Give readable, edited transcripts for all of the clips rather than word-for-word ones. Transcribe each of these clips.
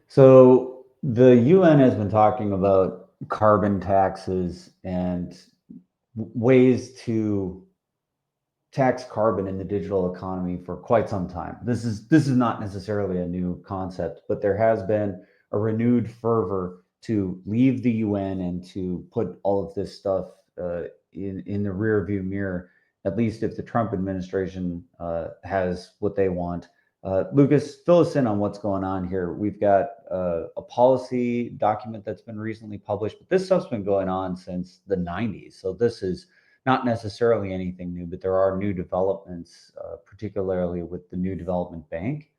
So the UN has been talking about carbon taxes and ways to tax carbon in the digital economy for quite some time. This is not necessarily a new concept, but there has been a renewed fervor to leave the UN and to put all of this stuff in the rear view mirror. At least if the Trump administration has what they want. Lucas, fill us in on what's going on here. We've got a policy document that's been recently published, but this stuff's been going on since the 90s. So this is not necessarily anything new, but there are new developments, particularly with the new development bank.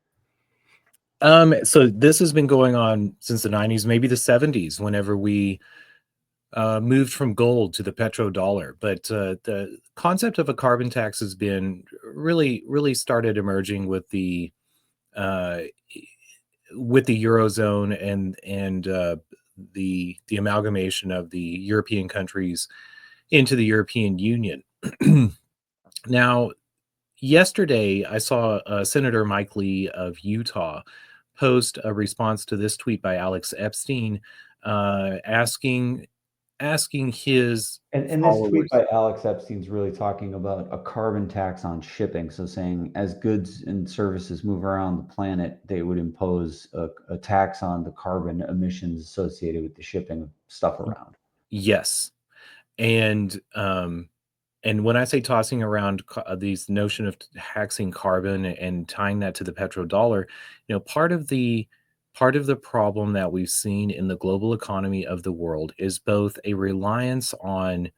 So this has been going on since the 90s, maybe the 70s, whenever we moved from gold to the petrodollar. But the concept of a carbon tax has been really started emerging with the eurozone and the amalgamation of the European countries into the European Union. Now, yesterday, I saw Senator Mike Lee of Utah post a response to this tweet by Alex Epstein, asking his And this tweet followers. by Alex Epstein's really talking about a carbon tax on shipping. So saying as goods and services move around the planet, they would impose a tax on the carbon emissions associated with the shipping of stuff around. Yes, and when I say tossing around these notion of taxing carbon and tying that to the petrodollar, part of the problem that we've seen in the global economy of the world is both a reliance on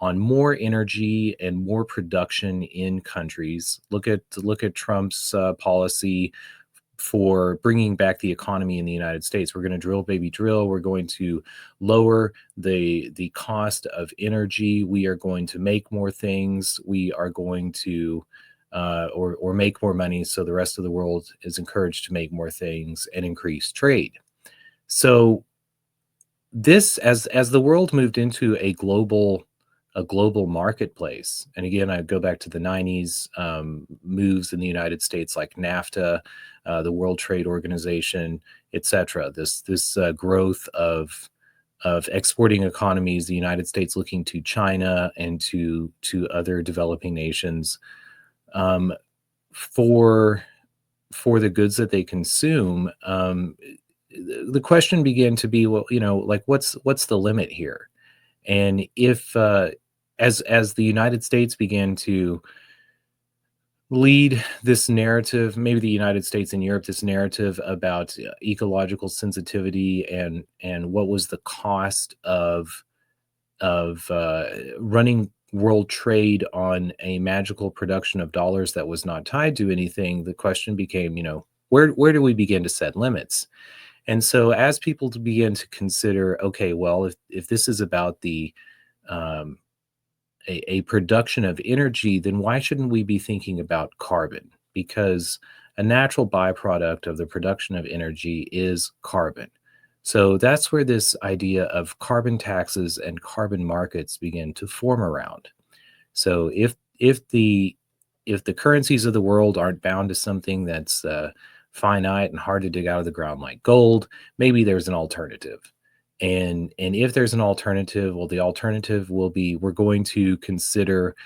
more energy and more production in countries. Look at Trump's policy for bringing back the economy in the United States. We're going to drill, baby, drill. We're going to lower the cost of energy. We are going to make more things. We are going to or make more money, so the rest of the world is encouraged to make more things and increase trade. So this, as the world moved into a global marketplace, and again, I go back to the 90s moves in the United States, like NAFTA, the World Trade Organization, etc. This growth of exporting economies, the United States looking to China and to other developing nations for the goods that they consume. The question began to be, well, like what's the limit here? And if as the United States began to lead this narrative, maybe the United States and Europe, this narrative about ecological sensitivity and what was the cost of running world trade on a magical production of dollars that was not tied to anything, the question became, where do we begin to set limits? And so as people begin to consider, okay, well, if this is about the a production of energy, then why shouldn't we be thinking about carbon? Because a natural byproduct of the production of energy is carbon. So that's where this idea of carbon taxes and carbon markets begin to form around. So if the currencies of the world aren't bound to something that's finite and hard to dig out of the ground like gold, maybe there's an alternative. And if there's an alternative, well, the alternative will be, we're going to consider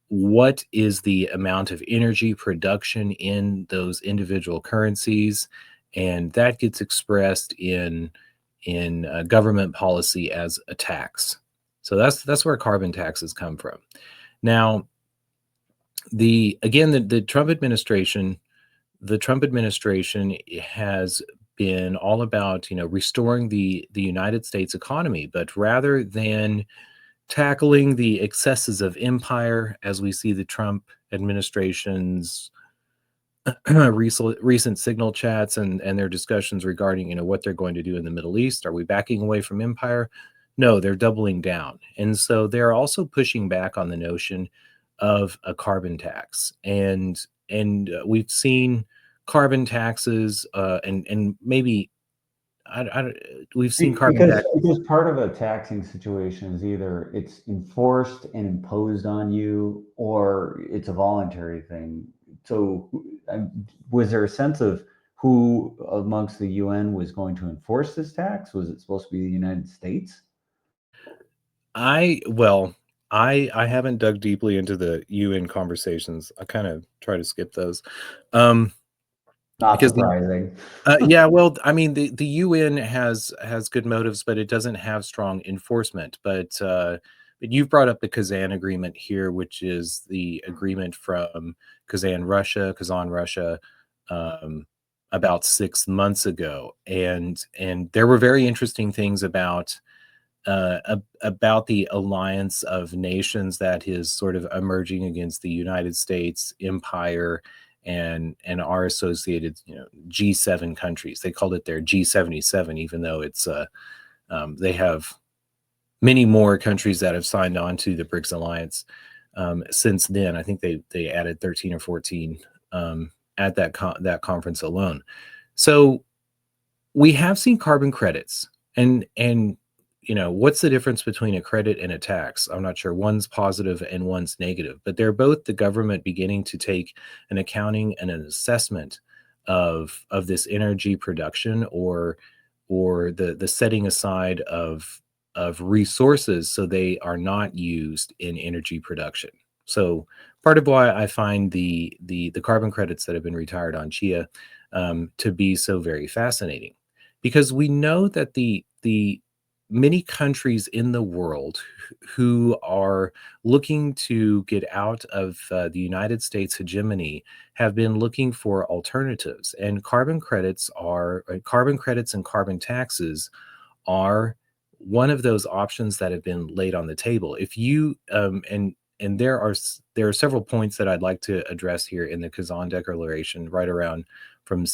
what is the amount of energy production in those individual currencies, and that gets expressed in government policy as a tax. So that's where carbon taxes come from. Now, the Trump administration has been all about restoring the United States economy, but rather than tackling the excesses of empire, as we see the Trump administration's recent signal chats and their discussions regarding what they're going to do in the Middle East. Are we backing away from empire? No, they're doubling down. And so they're also pushing back on the notion of a carbon tax. And we've seen carbon taxes and maybe we've seen carbon taxes. Because part of a taxing situation is either it's enforced and imposed on you, or it's a voluntary thing. So, was there a sense of who amongst the UN was going to enforce this tax? Was it supposed to be the United States? Well, I haven't dug deeply into the UN conversations. I kind of try to skip those. Um, Not because surprising. yeah, well, I mean, the UN has good motives, but it doesn't have strong enforcement. But you've brought up the Kazan agreement here, which is the agreement from Kazan, Russia, um, about 6 months ago, and there were very interesting things about the alliance of nations that is sort of emerging against the United States empire and our associated, G7 countries. They called it their G77, even though they have many more countries that have signed on to the BRICS alliance since then. I think they added 13 or 14 at that conference alone. So we have seen carbon credits, and what's the difference between a credit and a tax? I'm not sure. One's positive and one's negative, but they're both the government beginning to take an accounting and an assessment of this energy production, or the setting aside of resources so they are not used in energy production. So part of why I find the carbon credits that have been retired on chia to be so very fascinating, because we know that the many countries in the world who are looking to get out of the United States hegemony have been looking for alternatives, and carbon credits and carbon taxes are one of those options that have been laid on the table. If you and there are several points that I'd like to address here in the Kazan Declaration, right around point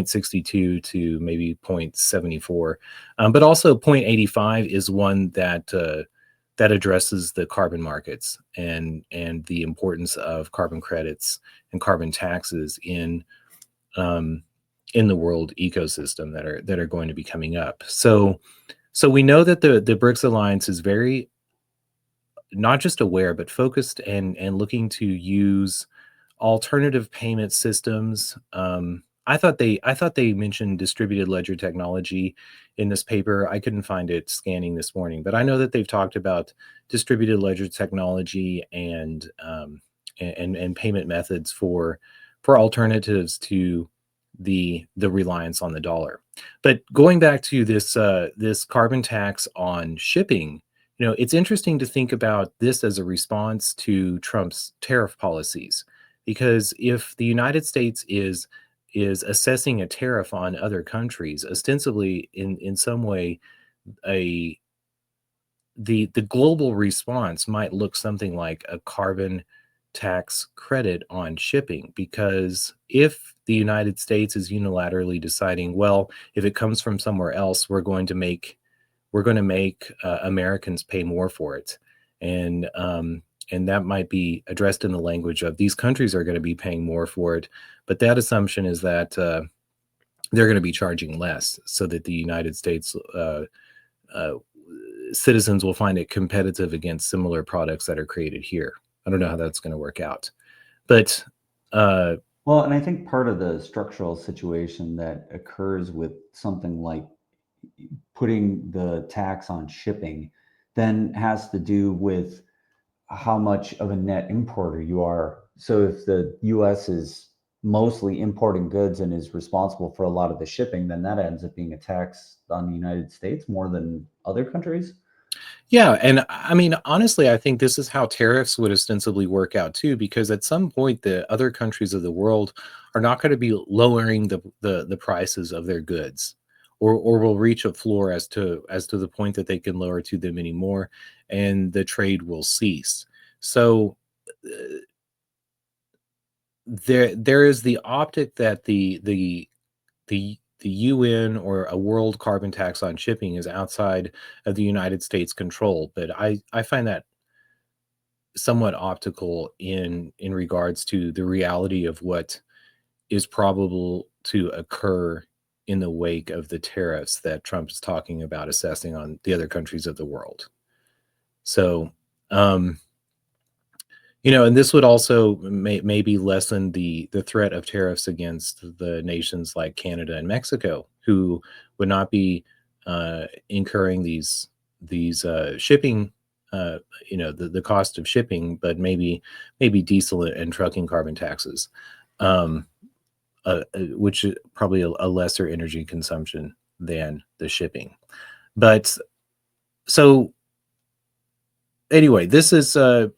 62 to maybe point 74, but also point 85 is one that addresses the carbon markets and the importance of carbon credits and carbon taxes um, in the world ecosystem that are going to be coming up. So we know that the BRICS alliance is very not just aware but focused and looking to use alternative payment systems. I thought they mentioned distributed ledger technology in this paper. I couldn't find it scanning this morning, but I know that they've talked about distributed ledger technology and payment methods for alternatives to the reliance on the dollar. But going back to this carbon tax on shipping, it's interesting to think about this as a response to Trump's tariff policies, because if the United States is assessing a tariff on other countries, ostensibly in some way, a the global response might look something like a carbon tax credit on shipping, because if the United States is unilaterally deciding, well, if it comes from somewhere else, we're going to make Americans pay more for it, and that might be addressed in the language of these countries are going to be paying more for it, but that assumption is that they're going to be charging less, so that the United States uh, citizens will find it competitive against similar products that are created here. I don't know how that's going to work out, but uh, Well, and I think part of the structural situation that occurs with something like putting the tax on shipping then has to do with how much of a net importer you are. So if the US is mostly importing goods and is responsible for a lot of the shipping, then that ends up being a tax on the United States more than other countries. yeah, and I mean, honestly, I think this is how tariffs would ostensibly work out too, because at some point, the other countries of the world are not going to be lowering the prices of their goods, or will reach a floor as to the point that they can lower to them anymore, and the trade will cease. So uh, there is the optic that the UN or a world carbon tax on shipping is outside of the United States control, but I find that somewhat optical in regards to the reality of what is probable to occur in the wake of the tariffs that Trump is talking about assessing on the other countries of the world. So, um, And this would also maybe lessen the threat of tariffs against the nations like Canada and Mexico, who would not be incurring these shipping, uh, the cost of shipping, but maybe diesel and trucking carbon taxes, um, which is probably a lesser energy consumption than the shipping. But so anyway, this is one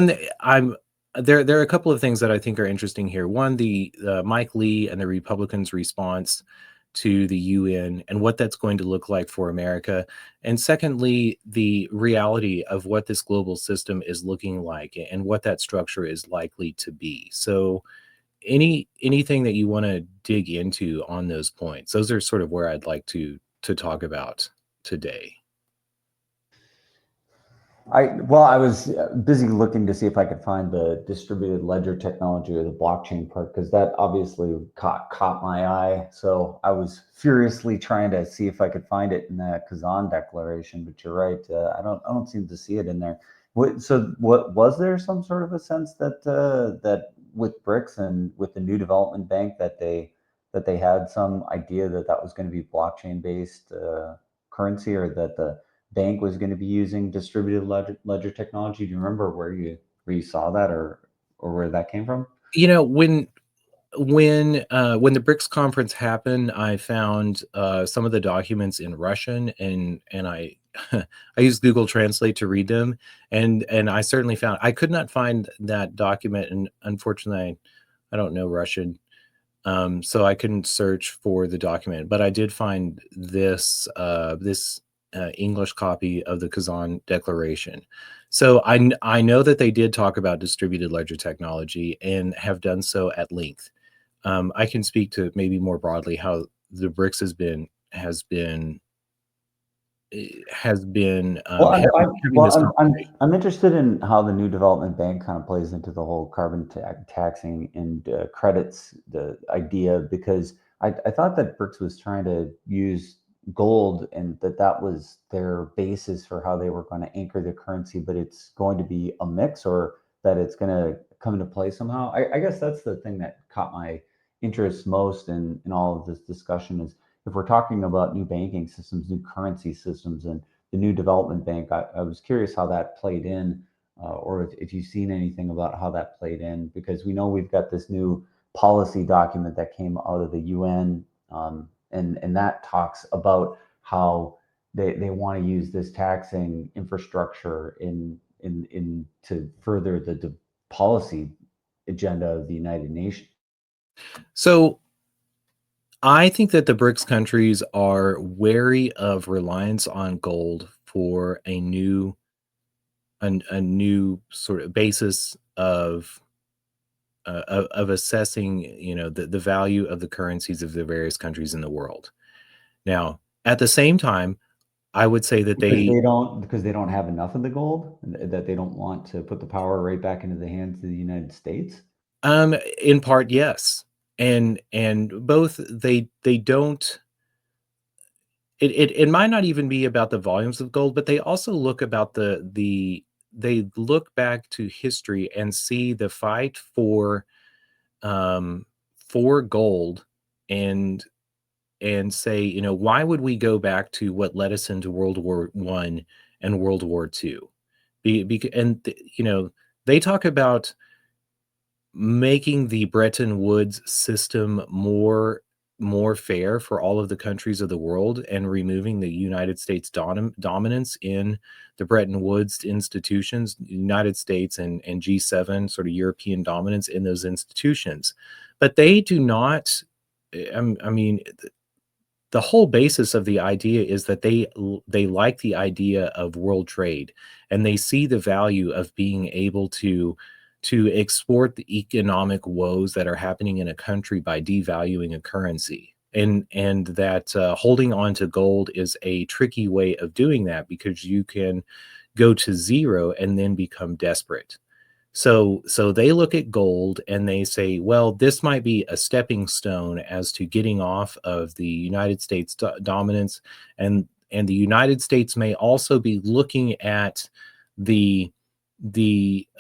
that I'm there are a couple of things that I think are interesting here. One, the Mike Lee and the Republicans' response to the UN and what that's going to look like for America. And secondly, the reality of what this global system is looking like and what that structure is likely to be. So anything that you want to dig into on those points, those are sort of where I'd like to talk about today. I was busy looking to see if I could find the distributed ledger technology or the blockchain part because that obviously caught my eye. So I was furiously trying to see if I could find it in the Kazan Declaration. But you're right, I don't seem to see it in there. What was there some sort of a sense that that with BRICS and with the new development bank that they had some idea that that was going to be blockchain based currency, or that the bank was going to be using distributed ledger technology? Do you remember where you saw that, or where that came from? You know, when the BRICS conference happened, I found some of the documents in Russian, and I I used Google Translate to read them, and I certainly found I could not find that document, and unfortunately, I don't know Russian, so I couldn't search for the document, but I did find this English copy of the Kazan Declaration. So I know that they did talk about distributed ledger technology and have done so at length. I can speak to maybe more broadly how the BRICS has been Well, having this conversation. I'm interested in how the new development bank kind of plays into the whole carbon taxing and credits the idea, because I thought that BRICS was trying to use gold and that was their basis for how they were going to anchor the currency, but it's going to be a mix, or that it's going to come into play somehow. I guess that's the thing that caught my interest most in all of this discussion is if we're talking about new banking systems, new currency systems, and the new development bank. I was curious how that played in, or if you've seen anything about how that played in, because we know we've got this new policy document that came out of the UN, and that talks about how they want to use this taxing infrastructure in to further the policy agenda of the United Nations. So I think that the BRICS countries are wary of reliance on gold for a new sort of basis of assessing, the value of the currencies of the various countries in the world. Now, at the same time, I would say that they, Because they don't have enough of the gold, and that they don't want to put the power right back into the hands of the United States. in part, yes, and both they don't. It might not even be about the volumes of gold, but they also look about they look back to history and see the fight um, for gold, and say, why would we go back to what led us into World War I and World War II? They talk about making the Bretton Woods system more fair for all of the countries of the world and removing the United States dominance in the Bretton Woods institutions, United States and G7 sort of European dominance in those institutions. But they do not. I mean, the whole basis of the idea is that they like the idea of world trade, and they see the value of being able to export the economic woes that are happening in a country by devaluing a currency, and that holding on to gold is a tricky way of doing that because you can go to zero and then become desperate. So they look at gold and they say, well, this might be a stepping stone as to getting off of the United States dominance, and the United States may also be looking at the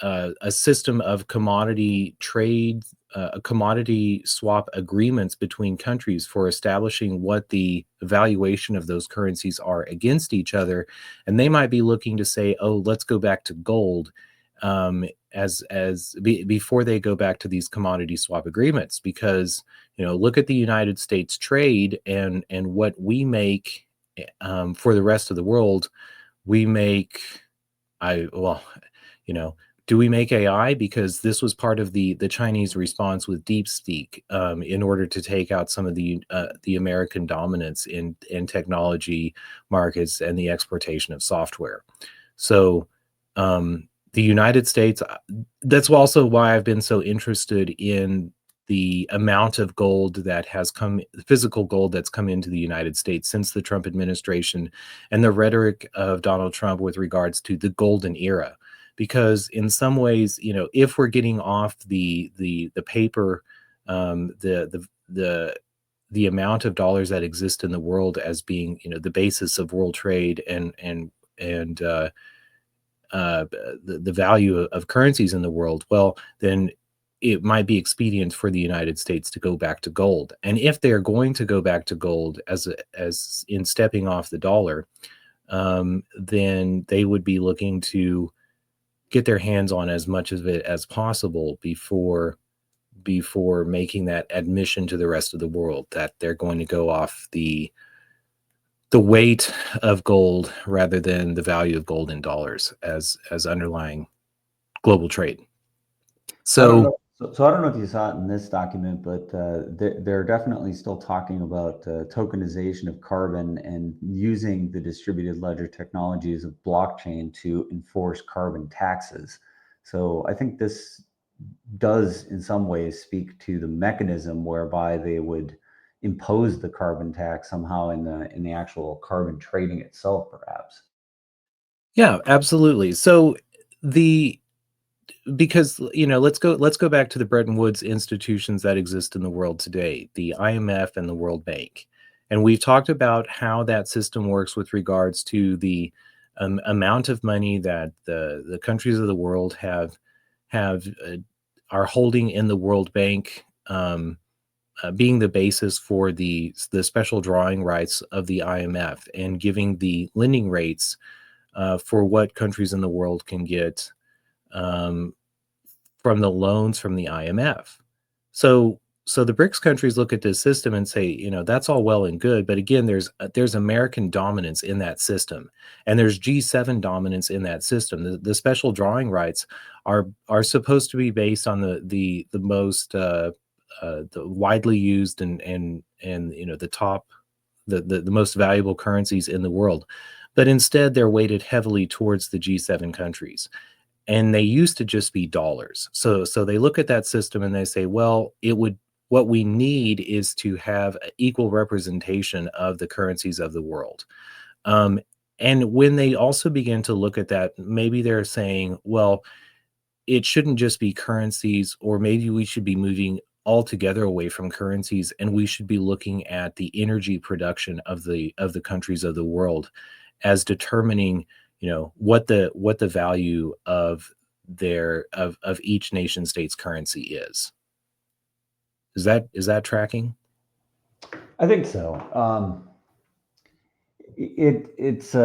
a system of commodity trade, commodity swap agreements between countries for establishing what the valuation of those currencies are against each other, and they might be looking to say, "Oh, let's go back to gold," before they go back to these commodity swap agreements, because look at the United States trade and what we make for the rest of the world. We make I well, you know, do we make AI? Because this was part of the Chinese response with DeepSeek, in order to take out some of the American dominance in technology markets and the exportation of software. So, the United States. That's also why I've been so interested in the amount of gold that has come, physical gold that's come into the United States since the Trump administration, and the rhetoric of Donald Trump with regards to the golden era. Because in some ways, if we're getting off the paper, the amount of dollars that exist in the world as being the basis of world trade, and the value of currencies in the world, well, then it might be expedient for the United States to go back to gold. And if they're going to go back to gold as in stepping off the dollar, then they would be looking to get their hands on as much of it as possible before making that admission to the rest of the world that they're going to go off the weight of gold rather than the value of gold in dollars as underlying global trade. I don't So know. So I don't know if you saw it in this document, but they're definitely still talking about tokenization of carbon and using the distributed ledger technologies of blockchain to enforce carbon taxes. So I think this does in some ways speak to the mechanism whereby they would impose the carbon tax somehow in the actual carbon trading itself, perhaps. yeah, absolutely. So the because let's go back to the Bretton Woods institutions that exist in the world today, the IMF and the World Bank. And we've talked about how that system works with regards to the amount of money that the countries of the world have are holding in the World Bank, being the basis for the special drawing rights of the IMF, and giving the lending rates for what countries in the world can get um, from the loans from the IMF. So the BRICS countries look at this system and say, that's all well and good, but again, there's American dominance in that system, and there's G7 dominance in that system. The special drawing rights are supposed to be based on the most the widely used and the top the most valuable currencies in the world, but instead they're weighted heavily towards the G7 countries, and they used to just be dollars. So they look at that system and they say, well, what we need is to have equal representation of the currencies of the world. Um, and when they also begin to look at that, maybe they're saying, well, it shouldn't just be currencies, or maybe we should be moving altogether away from currencies, and we should be looking at the energy production of the countries of the world as determining what the value of of each nation state's currency is. Is that tracking? I think so. It's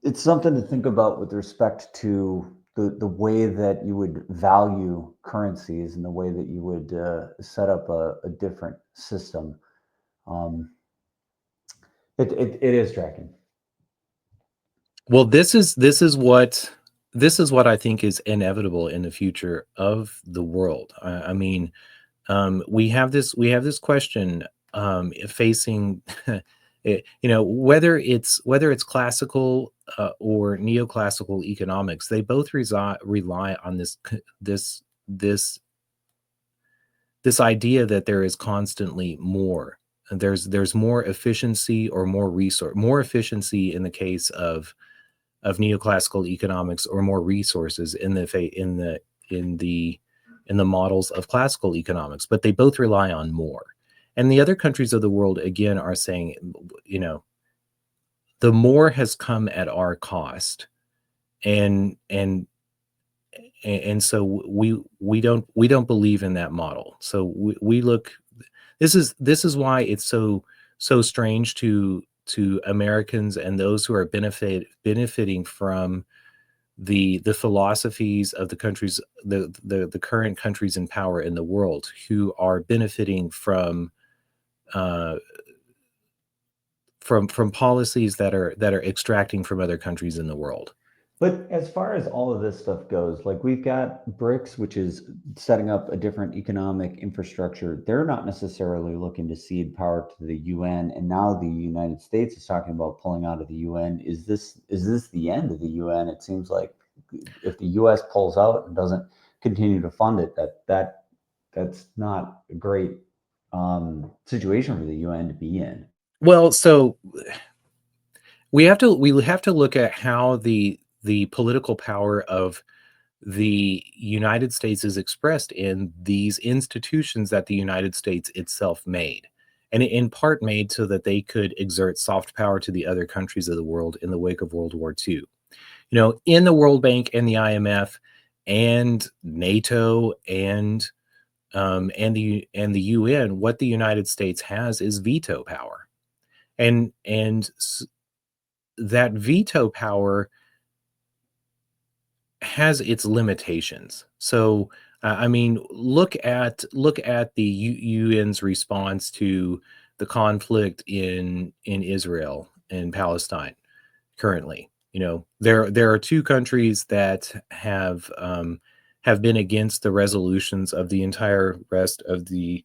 it's something to think about with respect to the way that you would value currencies and the way that you would set up a different system. Um, it is tracking. Well, this is what I think is inevitable in the future of the world. I mean, we have this question facing whether it's classical or neoclassical economics. They both rely on this this idea that there is constantly more. And there's more efficiency, or more efficiency in the case of neoclassical economics, or more resources in the models of classical economics, but they both rely on more. And the other countries of the world, again, are saying, the more has come at our cost, And so we don't believe in that model. So we look. This is why it's so strange to Americans and those who are benefiting from the philosophies of the countries, the current countries in power in the world, who are benefiting uh, from policies that are extracting from other countries in the world. But as far as all of this stuff goes, like we've got BRICS, which is setting up a different economic infrastructure. They're not necessarily looking to cede power to the UN, and now the United States is talking about pulling out of the UN. Is this the end of the UN? It seems like if the US pulls out and doesn't continue to fund it, that's not a great situation for the UN to be in. Well, so we have to look at how the political power of the United States is expressed in these institutions that the United States itself made, and in part made so that they could exert soft power to the other countries of the world in the wake of World War II. In the World Bank and the IMF and NATO and the UN, what the United States has is veto power, and that veto power has its limitations. So, I mean, look at the UN's response to the conflict in Israel and Palestine currently. There are two countries that have been against the resolutions of the entire rest of the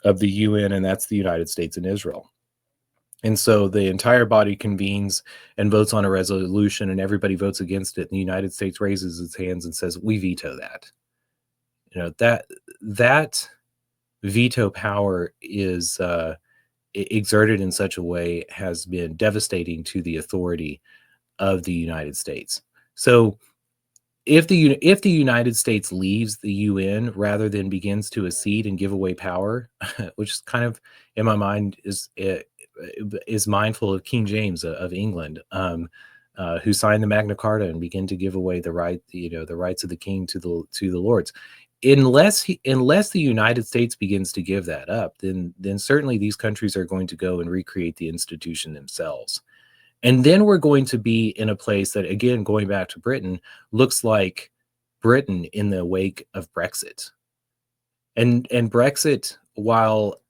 UN, and that's the United States and Israel. And so the entire body convenes and votes on a resolution, and everybody votes against it. And the United States raises its hands and says, "We veto that." That veto power is exerted in such a way has been devastating to the authority of the United States. So if the United States leaves the UN rather than begins to accede and give away power, which is kind of in my mind is mindful of King James of England, who signed the Magna Carta and began to give away the rights of the king to the lords. Unless the United States begins to give that up, then certainly these countries are going to go and recreate the institution themselves. And then we're going to be in a place that, again, going back to Britain, looks like Britain in the wake of Brexit. And Brexit, while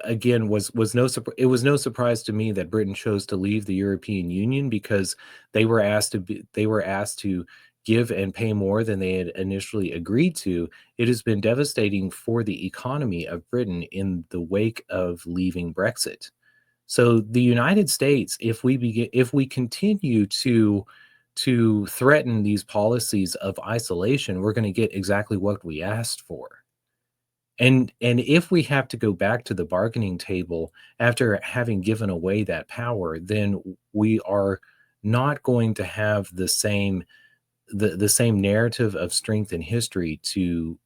again it was no surprise to me that Britain chose to leave the European Union, because they were asked to give and pay more than they had initially agreed to. It has been devastating for the economy of Britain in the wake of leaving Brexit. So the United States, if we continue to threaten these policies of isolation, we're going to get exactly what we asked for. And if we have to go back to the bargaining table after having given away that power, then we are not going to have the same narrative of strength in history to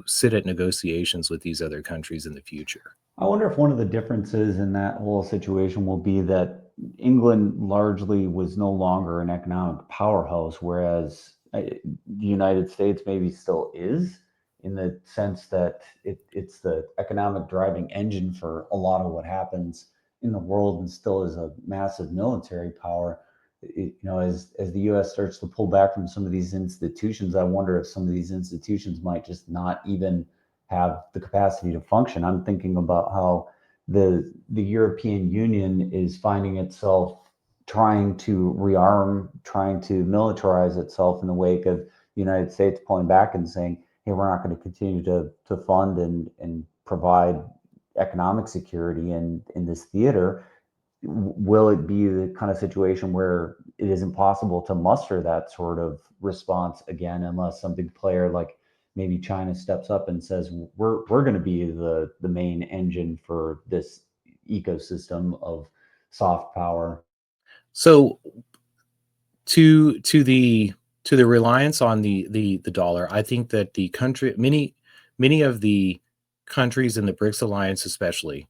sit at negotiations with these other countries in the future. I wonder if one of the differences in that whole situation will be that England largely was no longer an economic powerhouse, whereas the United States maybe still is, in the sense that it's the economic driving engine for a lot of what happens in the world, and still is a massive military power. As the U.S. starts to pull back from some of these institutions, I wonder if some of these institutions might just not even have the capacity to function. I'm thinking about how the European Union is finding itself trying to rearm, trying to militarize itself in the wake of the United States pulling back and saying, "Hey, we're not going to continue to fund and provide economic security in this theater." Will it be the kind of situation where it is impossible to muster that sort of response again, unless some big player like maybe China steps up and says, we're going to be the main engine for this ecosystem of soft power? So to the reliance on the dollar, I think that many of the countries in the BRICS alliance, especially,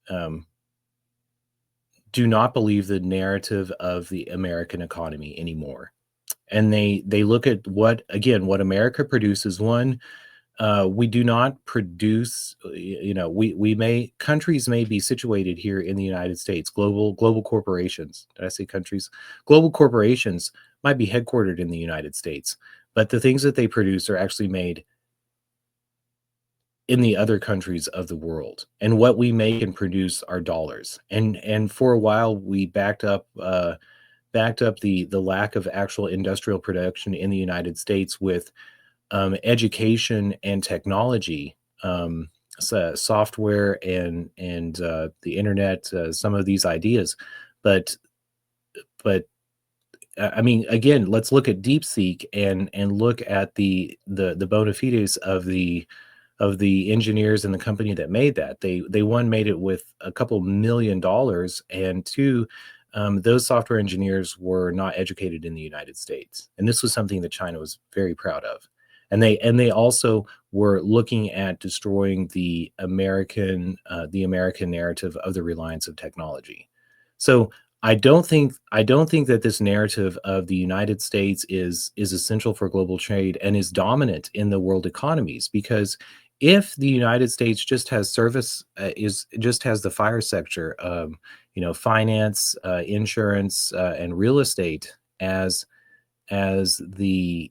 um, do not believe the narrative of the American economy anymore. And they look at what America produces. One, we do not produce, we may countries may be situated here in the United States, global corporations. Did I say countries? Global corporations might be headquartered in the United States, but the things that they produce are actually made in the other countries of the world. And what we make and produce are dollars. And for a while we backed up the lack of actual industrial production in the United States with education and technology, software and the internet, some of these ideas. But I mean, again, let's look at DeepSeek and look at the bona fides of the engineers and the company that made that. They one made it with a couple $1 million, and two, those software engineers were not educated in the United States, and this was something that China was very proud of. And they also were looking at destroying the American narrative of the reliance of technology. So I don't think that this narrative of the United States is essential for global trade and is dominant in the world economies, because if the United States just has service is just has the fire sector, finance, insurance, and real estate as as the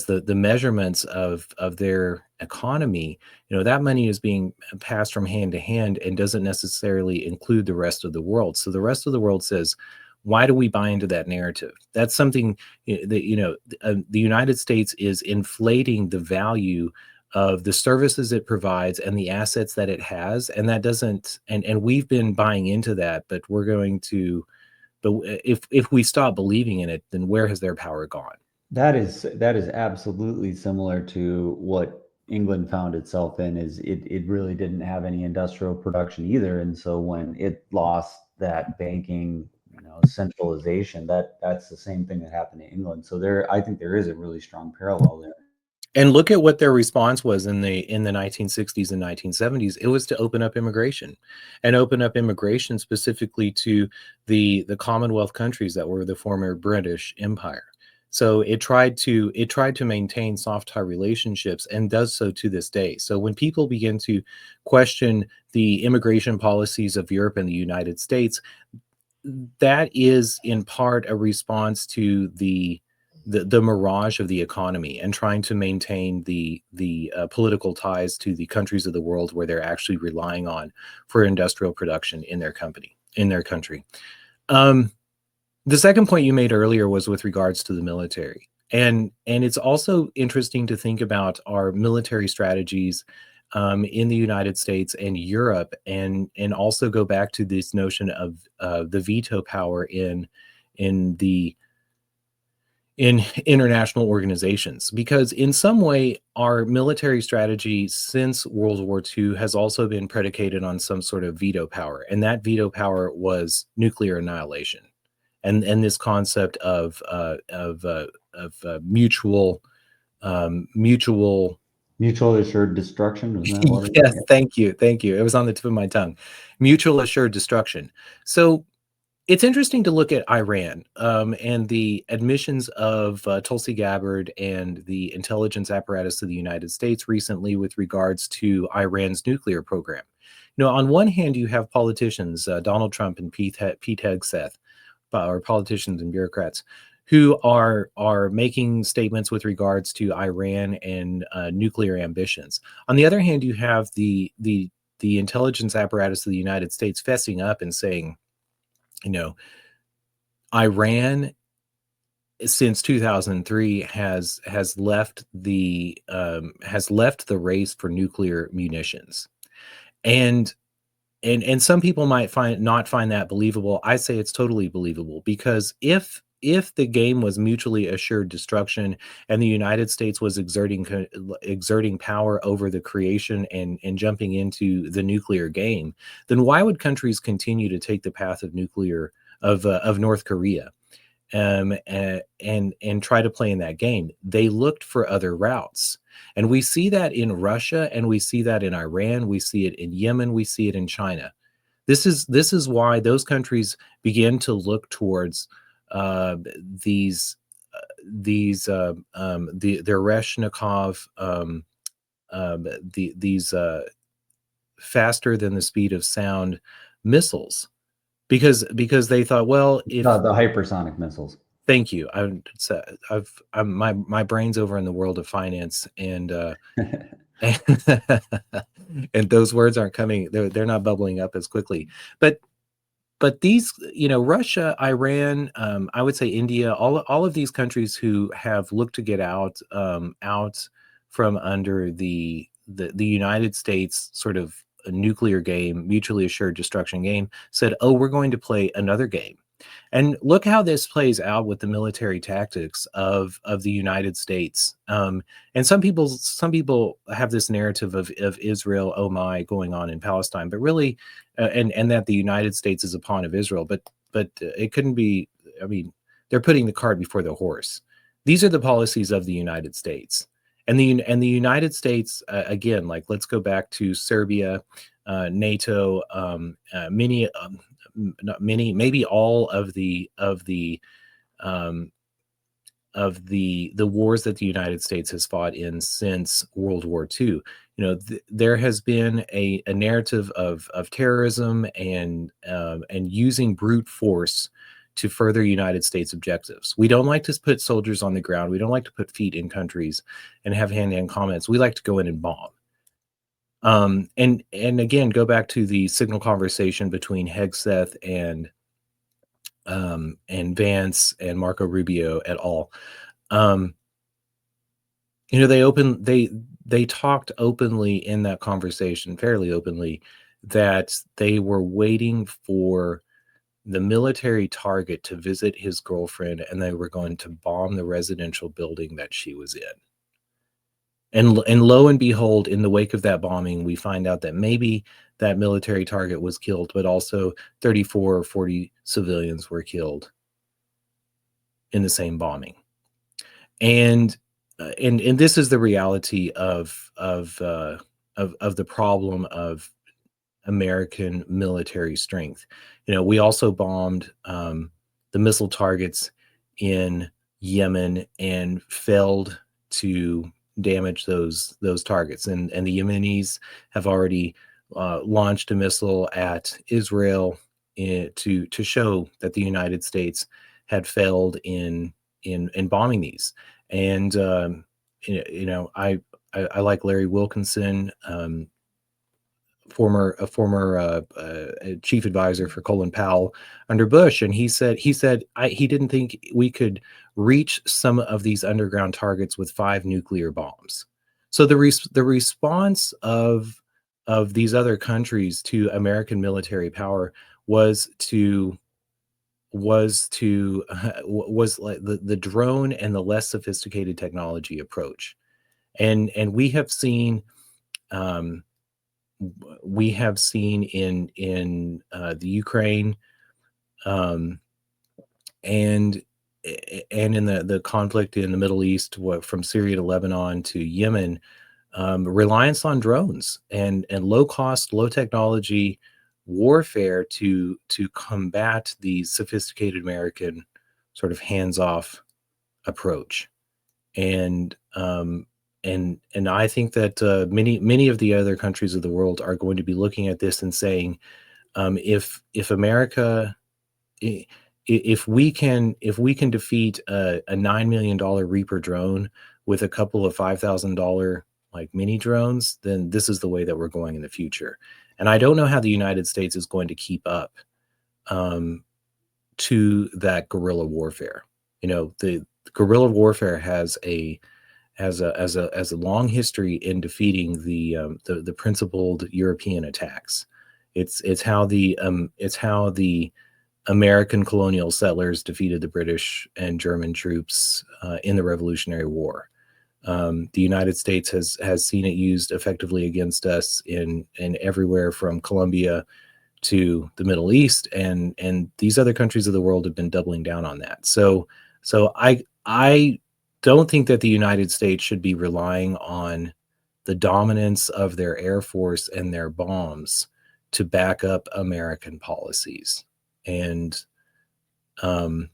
the measurements of their economy, that money is being passed from hand to hand and doesn't necessarily include the rest of the world. So the rest of the world says, why do we buy into that narrative? That's something that the United States is inflating the value of the services it provides and the assets that it has, and that doesn't and we've been buying into that, but we're going to but if we stop believing in it, then where has their power gone? That is absolutely similar to what England found itself in. Is it really didn't have any industrial production either, and so when it lost that banking, centralization, that's the same thing that happened to England. So I think there is a really strong parallel there. And look at what their response was in the 1960s and 1970s. It was to open up immigration, and open up immigration specifically to the Commonwealth countries that were the former British Empire. So it tried to maintain soft tie relationships, and does so to this day. So when people begin to question the immigration policies of Europe and the United States, that is in part a response to the mirage of the economy, and trying to maintain the political ties to the countries of the world where they're actually relying on for industrial production in their country. Um, the second point you made earlier was with regards to the military. And it's also interesting to think about our military strategies in the United States and Europe, and also go back to this notion of the veto power in the in international organizations, because in some way our military strategy since World War II has also been predicated on some sort of veto power, and that veto power was nuclear annihilation, and this concept of mutual. Mutually assured destruction, wasn't that what it Yes, was? thank you, it was on the tip of my tongue. Mutual assured destruction. So it's interesting to look at Iran, and the admissions of Tulsi Gabbard and the intelligence apparatus of the United States recently with regards to Iran's nuclear program. On one hand, you have politicians, Donald Trump and Pete Hegseth, or politicians and bureaucrats, who are making statements with regards to Iran and nuclear ambitions. On the other hand, you have the intelligence apparatus of the United States fessing up and saying, you know, Iran since 2003 has left the race for nuclear munitions. And and some people might not find that believable. I say it's totally believable, because if the game was mutually assured destruction, and the United States was exerting power over the creation and jumping into the nuclear game, then why would countries continue to take the path of nuclear of North Korea, and try to play in that game? They looked for other routes, and we see that in Russia, and we see that in Iran, we see it in Yemen, we see it in China. This is why those countries begin to look towards uh, these the Reshnikov these faster than the speed of sound missiles, because they thought, well, if The hypersonic missiles. thank you. My brain's over in the world of finance, and and those words aren't coming. They're not bubbling up as quickly. But these, Russia, Iran, I would say India, all of these countries who have looked to get out from under the United States sort of a nuclear game, mutually assured destruction game, said, "Oh, we're going to play another game." And look how this plays out with the military tactics of the United States. And some people have this narrative of Israel, oh my, going on in Palestine, but really, and that the United States is a pawn of Israel. But it couldn't be. I mean, they're putting the cart before the horse. These are the policies of the United States. And the United States, again, like, let's go back to Serbia, NATO, many not many, maybe all um, of the wars that the United States has fought in since World War II. There has been a narrative of terrorism and using brute force to further United States objectives. We don't like to put soldiers on the ground. We don't like to put feet in countries and have hand-to-hand comments. We like to go in and bomb. And again, go back to the signal conversation between Hegseth and Vance and Marco Rubio et al. Um, they talked openly in that conversation, fairly openly, that they were waiting for the military target to visit his girlfriend, and they were going to bomb the residential building that she was in. And lo and behold, in the wake of that bombing, we find out that maybe that military target was killed, but also 34 or 40 civilians were killed in the same bombing. And this is the reality of the problem of American military strength. We also bombed the missile targets in Yemen and failed to damage those targets. And the Yemenis have already launched a missile at Israel to show that the United States had failed in bombing these. And I like Larry Wilkinson, former chief advisor for Colin Powell under Bush, and he said he didn't think we could reach some of these underground targets with 5 nuclear bombs. So the response of these other countries to American military power was like the drone and the less sophisticated technology approach. And we have seen in the Ukraine, um, and in the conflict in the Middle East, from Syria to Lebanon to Yemen, reliance on drones and low cost, low technology warfare to combat the sophisticated American sort of hands off approach. And I think that many of the other countries of the world are going to be looking at this and saying, if America, if we can defeat a $9 million Reaper drone with a couple of $5,000 like mini drones, then this is the way that we're going in the future. And I don't know how the United States is going to keep up to that guerrilla warfare. The guerrilla warfare has a long history in defeating the principled European attacks. It's how the American colonial settlers defeated the British and German troops in the Revolutionary War. The United States has seen it used effectively against us in everywhere from Colombia to the Middle East, and these other countries of the world have been doubling down on that. So I don't think that the United States should be relying on the dominance of their air force and their bombs to back up American policies. And the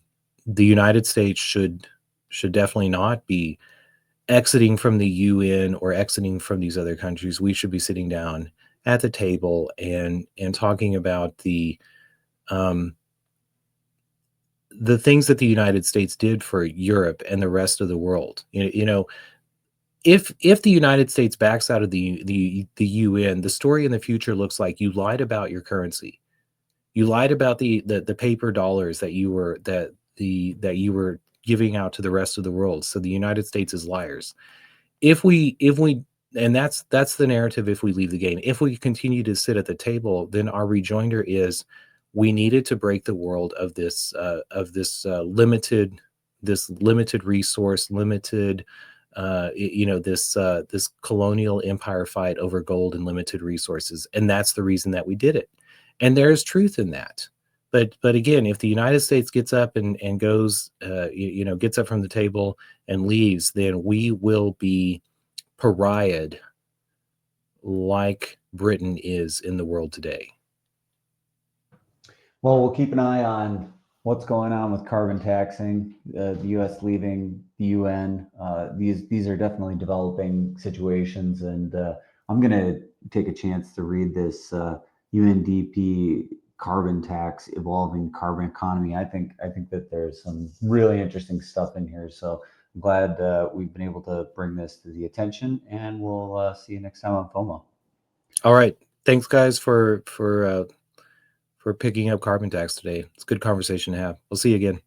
United States should definitely not be exiting from the UN or exiting from these other countries. We should be sitting down at the table and talking about the things that the United States did for Europe and the rest of the world. You know, if the United States backs out of the UN, the story in the future looks like you lied about your currency. You lied about the paper dollars that you were giving out to the rest of the world. So the United States is liars. If we and that's the narrative if we leave the game. If we continue to sit at the table, then our rejoinder is we needed to break the world of this limited resource, limited this colonial empire fight over gold and limited resources, and that's the reason that we did it. And there's truth in that. But again, if the United States gets up and goes, gets up from the table and leaves, then we will be pariahed like Britain is in the world today. Well, we'll keep an eye on what's going on with carbon taxing, the U.S. leaving the UN. These are definitely developing situations, and I'm going to take a chance to read this UNDP carbon tax, evolving carbon economy. I think that there's some really interesting stuff in here. So I'm glad we've been able to bring this to the attention, and we'll see you next time on FOMO. All right. Thanks, guys, for picking up carbon tax today. It's a good conversation to have. We'll see you again.